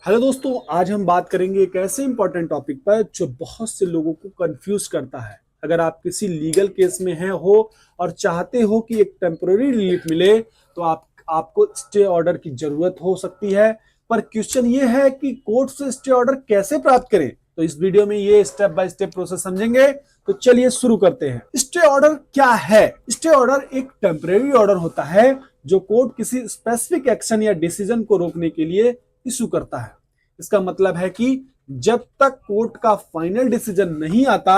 Hello दोस्तों, आज हम बात करेंगे एक ऐसे इंपॉर्टेंट टॉपिक पर जो बहुत से लोगों को कंफ्यूज करता है। अगर आप किसी लीगल केस में हैं हो और चाहते हो कि एक टेम्पररी रिलीफ मिले तो आपको स्टे ऑर्डर की जरूरत हो सकती है। पर क्वेश्चन ये है कि कोर्ट से स्टे ऑर्डर कैसे प्राप्त करें। तो इस वीडियो में ये स्टेप बाय स्टेप प्रोसेस समझेंगे। तो चलिए शुरू करते हैं। स्टे ऑर्डर क्या है? स्टे ऑर्डर एक टेम्पररी ऑर्डर होता है जो कोर्ट किसी स्पेसिफिक एक्शन या डिसीजन को रोकने के लिए इशू करता है। इसका मतलब है कि जब तक कोर्ट का फाइनल डिसीजन नहीं आता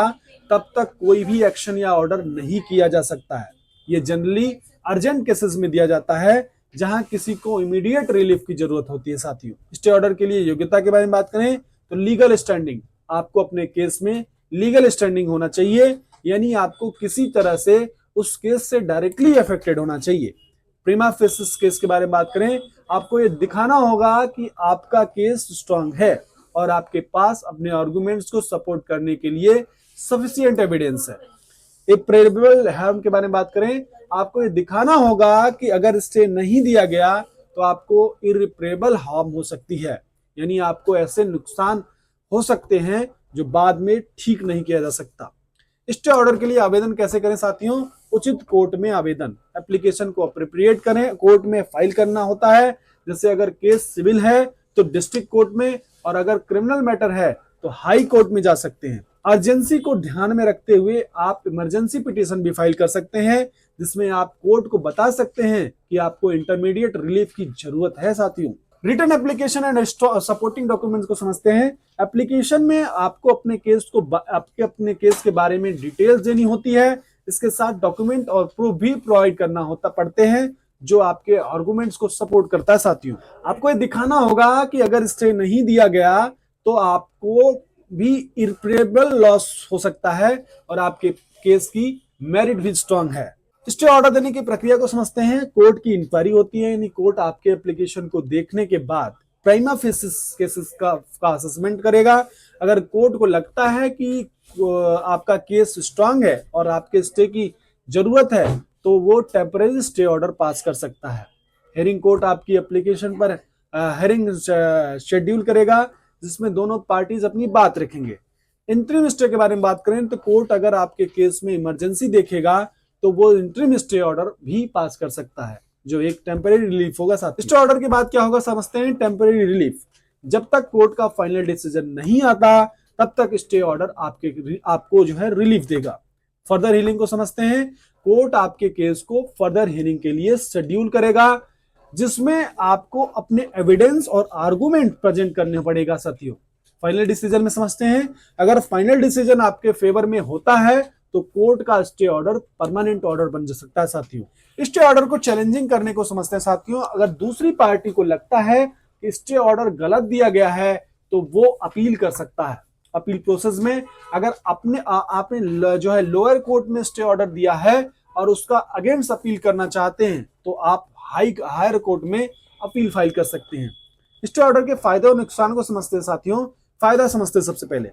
तब तक कोई भी एक्शन या ऑर्डर नहीं किया जा सकता है। ये जनरली अर्जेंट केसेस में दिया जाता है जहां किसी को इमीडिएट रिलीफ की जरूरत होती है। साथियों, स्टे ऑर्डर के लिए योग्यता के बारे में बात करें तो लीगल स्टैंडिंग। आपको अपने केस में लीगल स्टैंडिंग होना चाहिए, यानी आपको किसी तरह से उस केस से डायरेक्टली अफेक्टेड होना चाहिए। प्रीमा फेसिस केस के बारे में बात करें, आपको ये दिखाना होगा कि आपका केस स्ट्रांग है और आपके पास अपने आर्गुमेंट्स को सपोर्ट करने के लिए सफिशिएंट एविडेंस है। इर्रेपरेबल हार्म के बारे में बात करें, आपको ये दिखाना होगा कि अगर स्टे नहीं दिया गया तो आपको इर्रेपरेबल हार्म हो सकती है, यानी आपको ऐसे नुकसान हो सकते हैं जो बाद में ठीक नहीं किया जा सकता। स्टे ऑर्डर के लिए आवेदन कैसे करें साथियों? उचित कोर्ट में आवेदन, एप्लीकेशन को अप्रोप्रिएट करें, कोर्ट में फाइल करना होता है। जैसे अगर केस सिविल है तो डिस्ट्रिक्ट कोर्ट में, और अगर क्रिमिनल मैटर है तो हाई कोर्ट में जा सकते हैं। अर्जेंसी को ध्यान में रखते हुए आप इमरजेंसी पिटीशन भी फाइल कर सकते हैं, जिसमें आप कोर्ट को बता सकते हैं कि आपको इंटरमीडिएट रिलीफ की जरूरत है। साथियों, return application and supporting documents को समझते हैं। एप्लीकेशन में आपको अपने केस के बारे में डिटेल्स देनी होती है। इसके साथ डॉक्यूमेंट और प्रूफ भी प्रोवाइड करना पड़ते हैं जो आपके आर्गुमेंट्स को सपोर्ट करता है। साथियों, आपको ये दिखाना होगा कि अगर स्टे नहीं दिया गया तो आपको भी इर्रेपरेबल लॉस हो सकता है और आपके केस की मेरिट भी स्ट्रांग है। स्टे ऑर्डर देने की प्रक्रिया को समझते हैं। कोर्ट की इंक्वायरी होती है, यानी कोर्ट आपके एप्लीकेशन को देखने के बाद प्राइमा फेसिस केसेस का असेसमेंट करेगा। अगर कोर्ट को लगता है कि आपका केस स्ट्रांग है और आपके स्टे की जरूरत है तो वो टेम्पररी स्टे ऑर्डर पास कर सकता है। हेयरिंग कोर्ट आपकी एप्लीकेशन पर हेयरिंग शेड्यूल करेगा, जिसमें दोनों पार्टीज अपनी बात रखेंगे। इंटरिम स्टे के बारे में बात करें तो कोर्ट अगर आपके केस में इमरजेंसी देखेगा तो वो इंटरिम स्टे ऑर्डर भी पास कर सकता है, जो एक टेम्पररी रिलीफ होगा। साथ स्टे ऑर्डर के बाद क्या होगा समझते हैं। टेम्पररी रिलीफ, जब तक कोर्ट का फाइनल डिसीजन नहीं आता तब तक स्टे ऑर्डर आपको जो है रिलीफ देगा। फर्दर हियरिंग को समझते हैं। कोर्ट आपके केस को फर्दर हियरिंग के लिए शेड्यूल करेगा, जिसमें आपको अपने एविडेंस और आर्गुमेंट प्रेजेंट करने पड़ेगा। साथियों, फाइनल डिसीजन में समझते हैं। अगर फाइनल डिसीजन आपके फेवर में होता है तो कोर्ट का स्टे ऑर्डर परमानेंट ऑर्डर बन सकता है। साथियों, स्टे ऑर्डर को चैलेंजिंग करने को समझते हैं। साथियों, अगर दूसरी पार्टी को लगता है कि स्टे ऑर्डर गलत दिया गया है तो वो अपील कर सकता है। अपील प्रोसेस में अगर आपने जो है लोअर कोर्ट में स्टे ऑर्डर दिया है और उसका अगेंस्ट अपील करना चाहते हैं तो आप हायर कोर्ट में अपील फाइल कर सकते हैं। स्टे ऑर्डर के फायदे और नुकसान को समझते हैं। साथियों, फायदा समझते हैं। सबसे पहले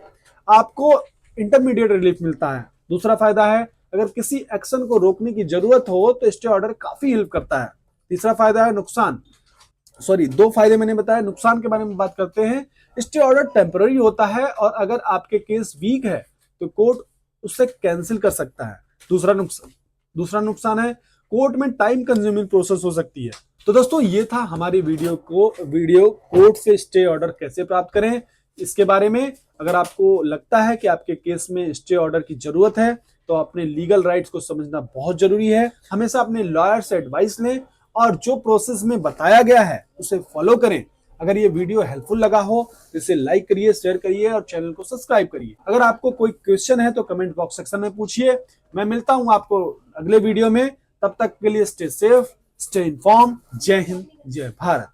आपको इंटरमीडिएट रिलीफ मिलता है। दूसरा फायदा है, अगर किसी एक्शन को रोकने की जरूरत हो तो स्टे ऑर्डर काफी हेल्प करता है। तीसरा फायदा है नुकसान, दो फायदे मैंने बताया। नुकसान के बारे में बात करते हैं। स्टे ऑर्डर टेम्पररी होता है और अगर आपके केस वीक है तो कोर्ट उससे कैंसिल कर सकता है। दूसरा नुकसान है, कोर्ट में टाइम कंज्यूमिंग प्रोसेस हो सकती है। तो दोस्तों, ये था हमारी वीडियो कोर्ट से स्टे ऑर्डर कैसे प्राप्त करें इसके बारे में। अगर आपको लगता है कि आपके केस में स्टे ऑर्डर की जरूरत है तो अपने लीगल राइट्स को समझना बहुत जरूरी है। हमेशा अपने लॉयर से एडवाइस लें और जो प्रोसेस में बताया गया है उसे फॉलो करें। अगर ये वीडियो हेल्पफुल लगा हो तो इसे लाइक करिए, शेयर करिए और चैनल को सब्सक्राइब करिए। अगर आपको कोई क्वेश्चन है तो कमेंट बॉक्स सेक्शन में पूछिए। मैं मिलता हूं आपको अगले वीडियो में। तब तक के लिए स्टे सेफ, स्टे इन्फॉर्म। जय हिंद, जय भारत।